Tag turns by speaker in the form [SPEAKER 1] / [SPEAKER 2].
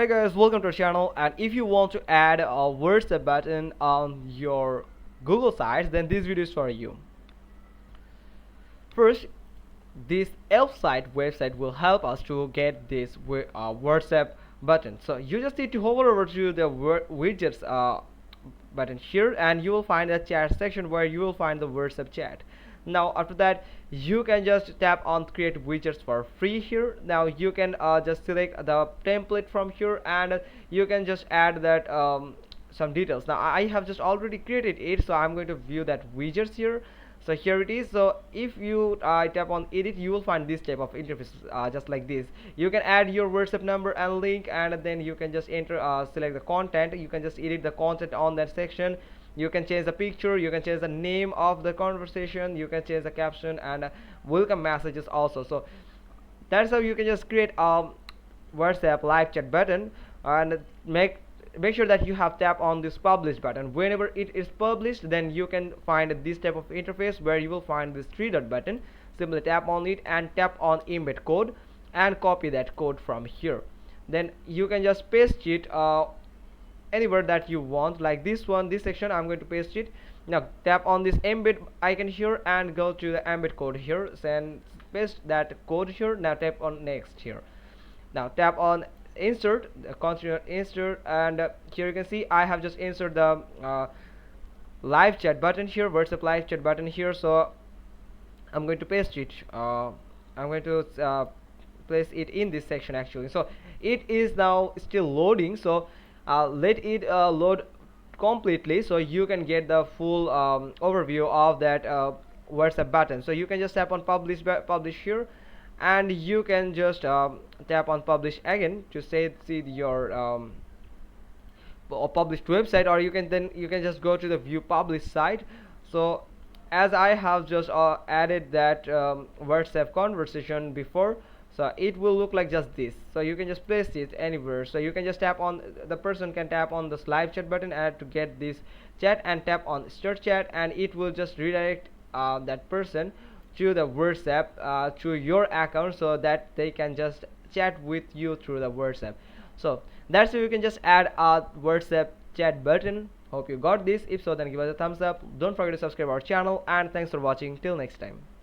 [SPEAKER 1] Hey guys, welcome to our channel. And if you want to add a WhatsApp button on your Google sites, then this video is for you. First, this elf site website will help us to get this WhatsApp button. So you just need to hover over to the widgets button here, and you will find a chat section where you will find the WhatsApp chat. Now after that, you can just tap on create widgets for free here. Now you can just select the template from here, and you can just add that some details. Now I have just already created it, so I'm going to view that widgets here. So here it is. So if you tap on edit, you will find this type of interface, just like this. You can add your WhatsApp number and link, and then you can just enter select the content. You can just edit the content on that section. You can change the picture, you can change the name of the conversation, you can change the caption, and welcome messages also. So that's how you can just create a WhatsApp live chat button, and make sure that you have tap on this publish button. Whenever it is published, then you can find this type of interface where you will find this three dot button. Simply tap on it and tap on embed code and copy that code from here. Then you can just paste it anywhere that you want, like this one, this section. I'm going to paste it. Now tap on this embed icon here and go to the embed code here, and paste that code here. Now tap on next here. Now tap on insert, continue insert, and here you can see I have just inserted the live chat button here, WhatsApp live chat button here. So I'm going to paste it. I'm going to place it in this section actually. So it is now still loading, so let it load completely so you can get the full overview of that WhatsApp button. So you can just tap on publish here, and you can just tap on publish again to see your published website, or you can just go to the view published site. So as I have just added that WhatsApp conversation before, so it will look like just this. So you can just place it anywhere. So you can just tap on, the person can tap on this live chat button and to get this chat, and tap on start chat, and it will just redirect that person to the WhatsApp to your account, so that they can just chat with you through the WhatsApp. So that's how you can just add a WhatsApp chat button. Hope you got this. If so, then give us a thumbs up. Don't forget to subscribe our channel, and thanks for watching. Till next time.